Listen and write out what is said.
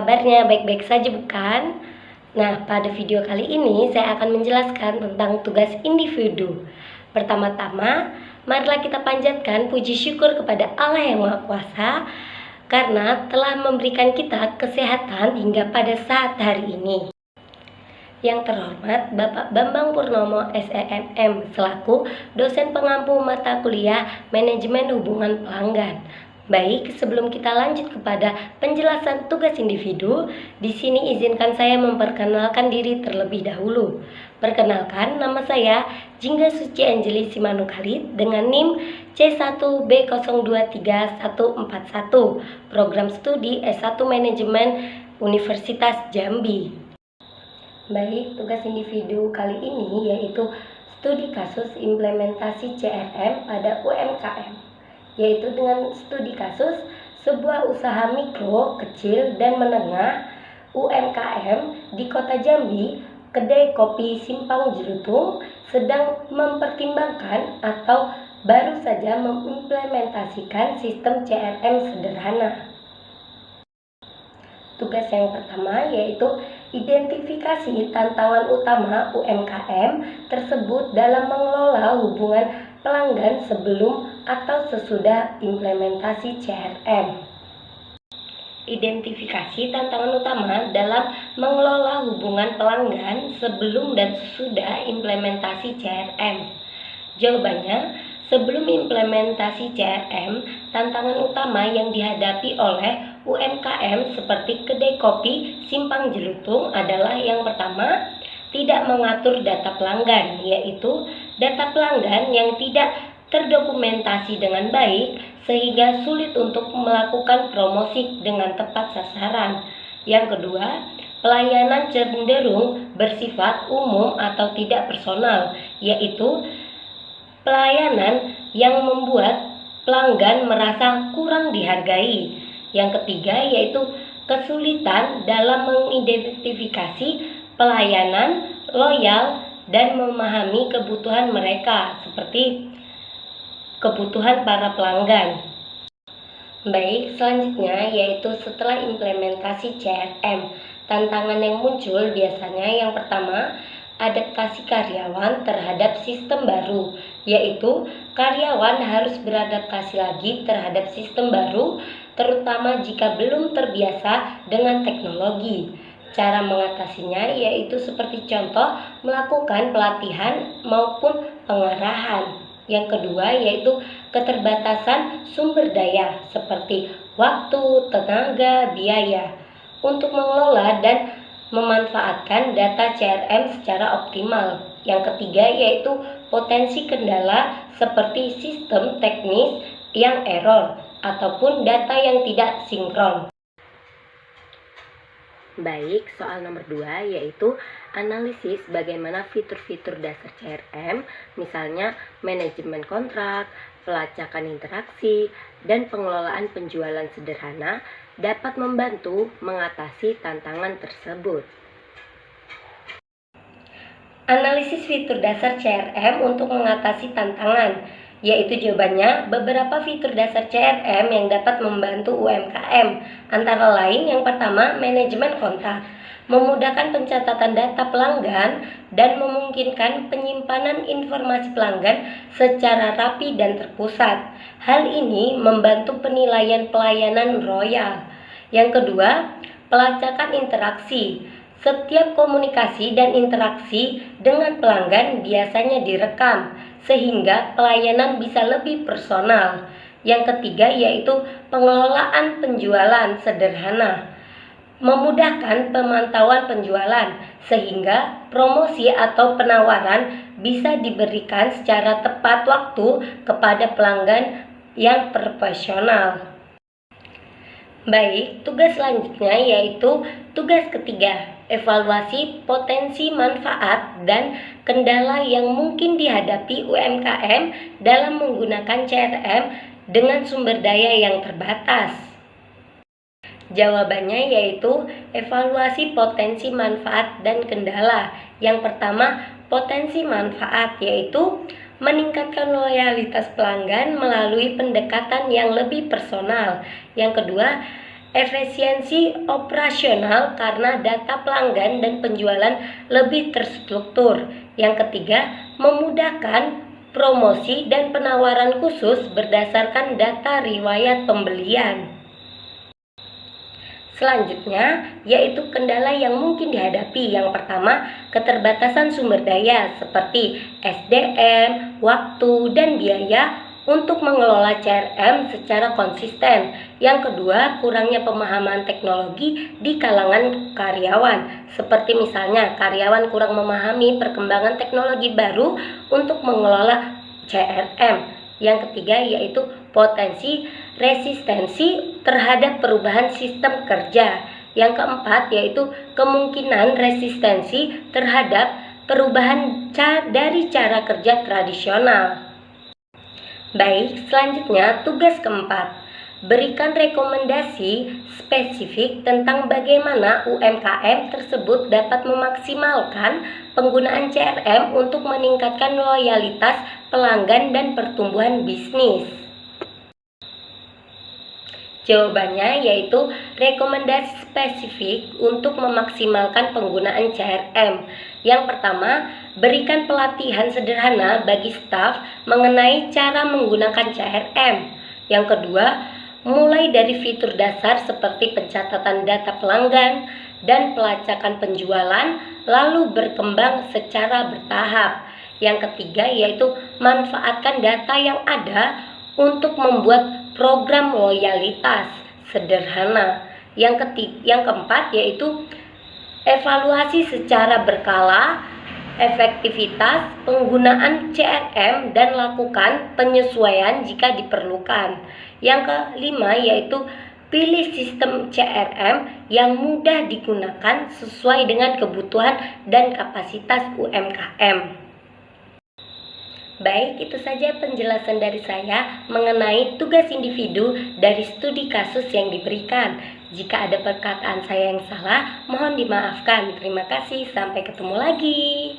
kabarnya? Baik-baik saja bukan? Nah, pada video kali ini saya akan menjelaskan tentang tugas individu. Pertama-tama, marilah kita panjatkan puji syukur kepada Allah yang Maha Kuasa karena telah memberikan kita kesehatan hingga pada saat hari ini. Yang terhormat Bapak Bambang Purnomo SEMM selaku dosen pengampu mata kuliah Manajemen Hubungan Pelanggan. Baik, sebelum kita lanjut kepada penjelasan tugas individu, di sini izinkan saya memperkenalkan diri terlebih dahulu. Perkenalkan, nama saya Jingga Suci Anjeli Simanu Khalid dengan NIM C1B023141, program studi S1 Manajemen Universitas Jambi. Baik, tugas individu kali ini yaitu studi kasus implementasi CRM pada UMKM. Yaitu dengan studi kasus sebuah usaha mikro, kecil, dan menengah UMKM di kota Jambi, kedai kopi Simpang Jerutung sedang mempertimbangkan atau baru saja mengimplementasikan sistem CRM sederhana. Tugas yang pertama yaitu identifikasi tantangan utama UMKM tersebut dalam mengelola hubungan pelanggan sebelum atau sesudah implementasi CRM. Identifikasi tantangan utama dalam mengelola hubungan pelanggan sebelum dan sesudah implementasi CRM. Jawabannya, sebelum implementasi CRM, tantangan utama yang dihadapi oleh UMKM seperti kedai kopi Simpang Jerutung adalah yang pertama, tidak mengatur data pelanggan, yaitu data pelanggan yang tidak terdokumentasi dengan baik sehingga sulit untuk melakukan promosi dengan tepat sasaran. Yang kedua, pelayanan cenderung bersifat umum atau tidak personal, yaitu pelayanan yang membuat pelanggan merasa kurang dihargai. Yang ketiga yaitu kesulitan dalam mengidentifikasi pelayanan loyal dan memahami kebutuhan mereka seperti kebutuhan para pelanggan. Baik, selanjutnya yaitu setelah implementasi CRM. Tantangan yang muncul biasanya yang pertama, adaptasi karyawan terhadap sistem baru, yaitu karyawan harus beradaptasi lagi terhadap sistem baru, terutama jika belum terbiasa dengan teknologi. Cara mengatasinya yaitu seperti contoh melakukan pelatihan maupun pengarahan. Yang kedua yaitu keterbatasan sumber daya seperti waktu, tenaga, biaya untuk mengelola dan memanfaatkan data CRM secara optimal. Yang ketiga yaitu potensi kendala seperti sistem teknis yang error ataupun data yang tidak sinkron. Baik, soal nomor 2 yaitu analisis bagaimana fitur-fitur dasar CRM, misalnya manajemen kontrak, pelacakan interaksi, dan pengelolaan penjualan sederhana dapat membantu mengatasi tantangan tersebut. Analisis fitur dasar CRM untuk mengatasi tantangan, yaitu jawabannya beberapa fitur dasar CRM yang dapat membantu UMKM, antara lain yang pertama manajemen kontak, memudahkan pencatatan data pelanggan dan memungkinkan penyimpanan informasi pelanggan secara rapi dan terpusat. Hal ini membantu penilaian pelayanan royal. Yang kedua, pelacakan interaksi. Setiap komunikasi dan interaksi dengan pelanggan biasanya direkam, sehingga pelayanan bisa lebih personal. Yang ketiga yaitu pengelolaan penjualan sederhana, memudahkan pemantauan penjualan, sehingga promosi atau penawaran bisa diberikan secara tepat waktu kepada pelanggan yang profesional. Baik, tugas selanjutnya yaitu tugas ketiga, evaluasi potensi manfaat dan kendala yang mungkin dihadapi UMKM dalam menggunakan CRM dengan sumber daya yang terbatas. Jawabannya yaitu evaluasi potensi manfaat dan kendala. Yang pertama, potensi manfaat yaitu meningkatkan loyalitas pelanggan melalui pendekatan yang lebih personal. Yang kedua, Efisiensi operasional karena data pelanggan dan penjualan lebih terstruktur. Yang ketiga, memudahkan promosi dan penawaran khusus berdasarkan data riwayat pembelian. Selanjutnya, yaitu kendala yang mungkin dihadapi. Yang pertama, keterbatasan sumber daya seperti SDM, waktu, dan biaya untuk mengelola CRM secara konsisten. Yang kedua, kurangnya pemahaman teknologi di kalangan karyawan. Seperti misalnya, karyawan kurang memahami perkembangan teknologi baru untuk mengelola CRM. Yang ketiga, yaitu potensi resistensi terhadap perubahan sistem kerja. Yang keempat, yaitu kemungkinan resistensi terhadap perubahan dari cara kerja tradisional. Baik, selanjutnya tugas keempat. Berikan rekomendasi spesifik tentang bagaimana UMKM tersebut dapat memaksimalkan penggunaan CRM untuk meningkatkan loyalitas pelanggan dan pertumbuhan bisnis. Jawabannya yaitu rekomendasi spesifik untuk memaksimalkan penggunaan CRM. Yang pertama, berikan pelatihan sederhana bagi staf mengenai cara menggunakan CRM. Yang kedua, mulai dari fitur dasar seperti pencatatan data pelanggan dan pelacakan penjualan, lalu berkembang secara bertahap. Yang ketiga, yaitu manfaatkan data yang ada untuk membuat program loyalitas sederhana. Yang keempat, yaitu evaluasi secara berkala efektivitas penggunaan CRM dan lakukan penyesuaian jika diperlukan. Yang kelima, yaitu pilih sistem CRM yang mudah digunakan sesuai dengan kebutuhan dan kapasitas UMKM. Baik, itu saja penjelasan dari saya mengenai tugas individu dari studi kasus yang diberikan. Jika ada perkataan saya yang salah, mohon dimaafkan. Terima kasih, sampai ketemu lagi.